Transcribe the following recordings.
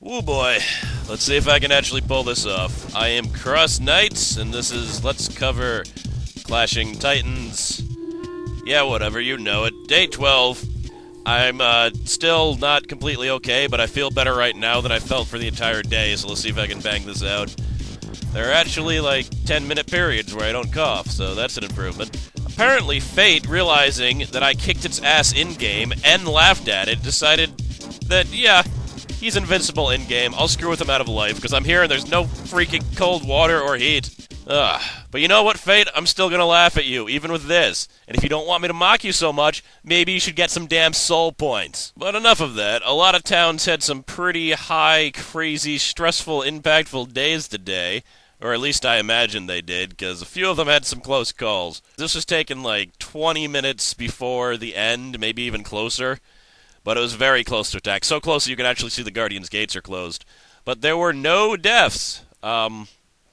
Ooh boy, let's see if I can actually pull this off. I am CrossKnights, and this is Let's Cover Clashing Titans. Yeah, whatever, you know it. Day 12. I'm still not completely okay, but I feel better right now than I felt for the entire day, so let's see if I can bang this out. There are actually like 10-minute periods where I don't cough, so that's an improvement. Apparently, Fate, realizing that I kicked its ass in-game and laughed at it, decided that, yeah, he's invincible in-game. I'll screw with him out of life, because I'm here and there's no freaking cold water or heat. Ugh. But you know what, Fate? I'm still gonna laugh at you, even with this. And if you don't want me to mock you so much, maybe you should get some damn soul points. But enough of that. A lot of towns had some pretty high, crazy, stressful, impactful days today. Or at least I imagine they did, because a few of them had some close calls. This was taken like 20 minutes before the end, maybe even closer. But it was very close to attack. So close that you can actually see the Guardian's gates are closed. But there were no deaths.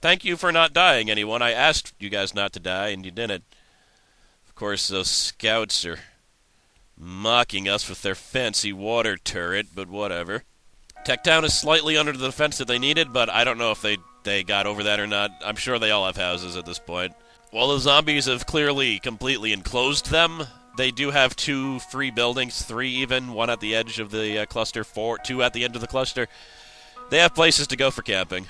Thank you for not dying, anyone. I asked you guys not to die, and you didn't. Of course, those scouts are mocking us with their fancy water turret, but whatever. Tech Town is slightly under the defense that they needed, but I don't know if they got over that or not. I'm sure they all have houses at this point. While the zombies have clearly completely enclosed them, they do have 2 free buildings, 3 even, 1 at the edge of the cluster, 2 at the end of the cluster. They have places to go for camping.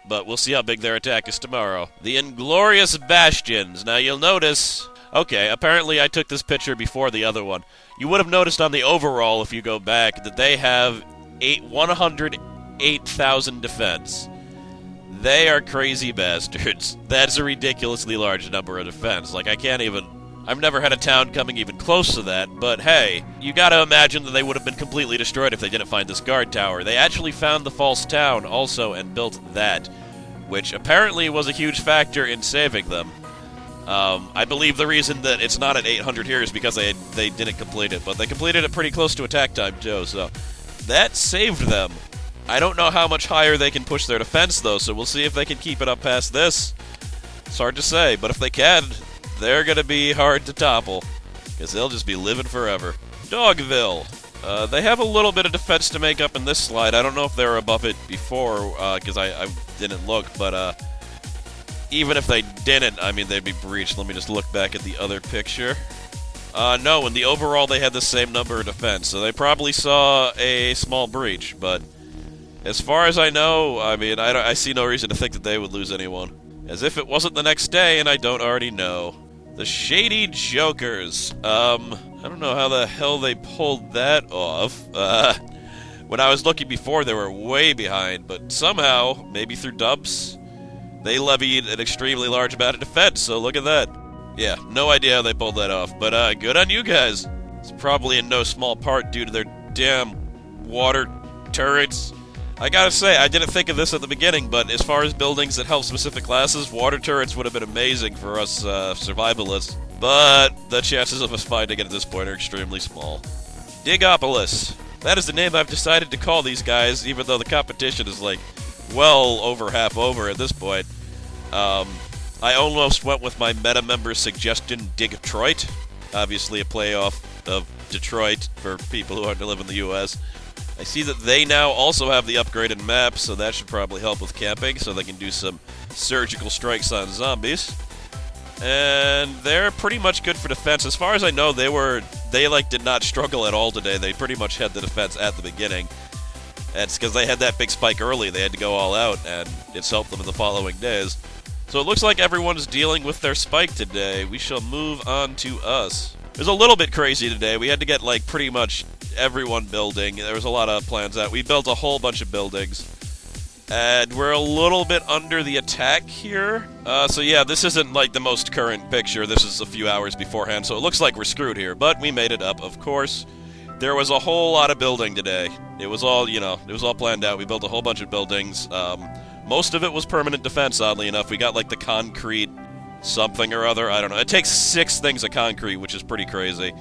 But we'll see how big their attack is tomorrow. The Englorious Bastions. Now you'll notice... Okay, apparently I took this picture before the other one. You would have noticed on the overall, if you go back, that they have 108,000 defense. They are crazy bastards. That's a ridiculously large number of defense. Like, I've never had a town coming even close to that, but hey, you gotta imagine that they would have been completely destroyed if they didn't find this guard tower. They actually found the false town also and built that, which apparently was a huge factor in saving them. I believe the reason that it's not at 800 here is because they didn't complete it, but they completed it pretty close to attack time too, so that saved them. I don't know how much higher they can push their defense though, so we'll see if they can keep it up past this. It's hard to say, but if they can, they're gonna be hard to topple, because they'll just be living forever. Dogville. They have a little bit of defense to make up in this slide. I don't know if they were above it before, because I didn't look, but even if they didn't, I mean, they'd be breached. Let me just look back at the other picture. No, in the overall they had the same number of defense, so they probably saw a small breach, but as far as I know, I mean, I see no reason to think that they would lose anyone. As if it wasn't the next day and I don't already know. The Shady Jokers. I don't know how the hell they pulled that off. When I was looking before, they were way behind, but somehow, maybe through dubs, they levied an extremely large amount of defense, so look at that. Yeah, no idea how they pulled that off, but good on you guys. It's probably in no small part due to their damn water turrets. I gotta say, I didn't think of this at the beginning, but as far as buildings that help specific classes, water turrets would have been amazing for us survivalists. But the chances of us finding it at this point are extremely small. Digopouloolis. That is the name I've decided to call these guys, even though the competition is like well over half over at this point. I almost went with my meta member suggestion, Detroit. Obviously a playoff of Detroit for people who aren't live in the US. I see that they now also have the upgraded map, so that should probably help with camping, so they can do some surgical strikes on zombies. And they're pretty much good for defense. As far as I know, they did not struggle at all today. They pretty much had the defense at the beginning. That's because they had that big spike early. They had to go all out, and it's helped them in the following days. So it looks like everyone's dealing with their spike today. We shall move on to us. It was a little bit crazy today. We had to get, like, pretty much everyone building. There was a lot of plans out. We built a whole bunch of buildings. And we're a little bit under the attack here. So yeah, this isn't, like, the most current picture. This is a few hours beforehand, so it looks like we're screwed here. But we made it up, of course. There was a whole lot of building today. It was all, it was all planned out. We built a whole bunch of buildings. Most of it was permanent defense, oddly enough. We got, like, the concrete something or other. I don't know. It takes 6 things of concrete, which is pretty crazy.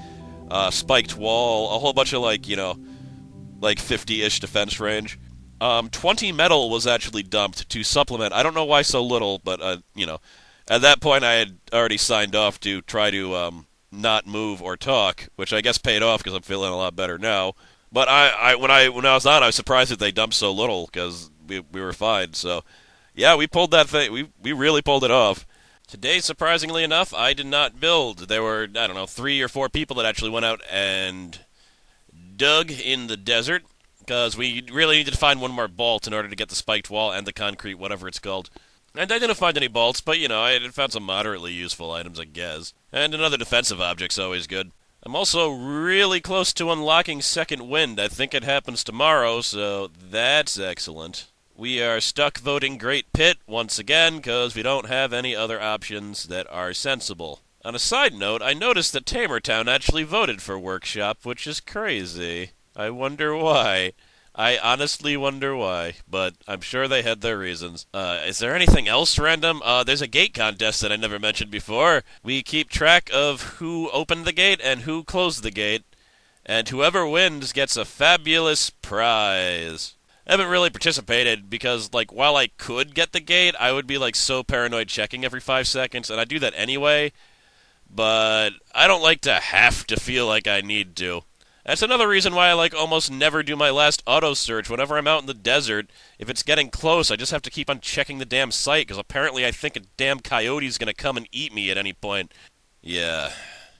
Spiked wall, a whole bunch of, like 50-ish defense range. 20 metal was actually dumped to supplement. I don't know why so little, but, at that point I had already signed off to try to not move or talk, which I guess paid off because I'm feeling a lot better now. But when I was on, I was surprised that they dumped so little because we were fine. So yeah, we pulled that thing. We really pulled it off. Today, surprisingly enough, I did not build. There were, I don't know, 3 or 4 people that actually went out and dug in the desert because we really needed to find one more bolt in order to get the spiked wall and the concrete, whatever it's called. And I didn't find any bolts, but I found some moderately useful items, I guess. And another defensive object's always good. I'm also really close to unlocking Second Wind. I think it happens tomorrow, so that's excellent. We are stuck voting Great Pit once again because we don't have any other options that are sensible. On a side note, I noticed that Tamertown actually voted for Workshop, which is crazy. I wonder why. I honestly wonder why, but I'm sure they had their reasons. Is there anything else random? There's a gate contest that I never mentioned before. We keep track of who opened the gate and who closed the gate, and whoever wins gets a fabulous prize. I haven't really participated because, while I could get the gate, I would be, so paranoid checking every 5 seconds, and I do that anyway, but I don't like to have to feel like I need to. That's another reason why I, almost never do my last auto-search. Whenever I'm out in the desert, if it's getting close, I just have to keep on checking the damn site, because apparently I think a damn coyote's gonna come and eat me at any point. Yeah,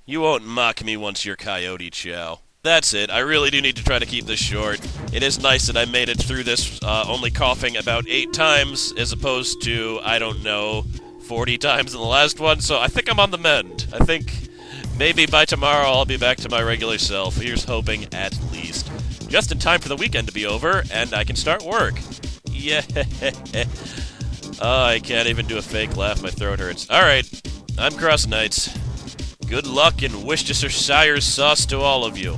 you won't mock me once you're Coyote Chow. That's it. I really do need to try to keep this short. It is nice that I made it through this only coughing about 8 times, as opposed to, I don't know, 40 times in the last one, so I think I'm on the mend. I think maybe by tomorrow I'll be back to my regular self. Here's hoping, at least. Just in time for the weekend to be over, and I can start work. Yeah. Oh, I can't even do a fake laugh. My throat hurts. Alright, I'm CrossKnights. Good luck and Worcestershire sauce to all of you.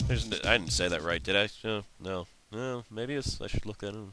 I didn't say that right, did I? No. Maybe I should look that up.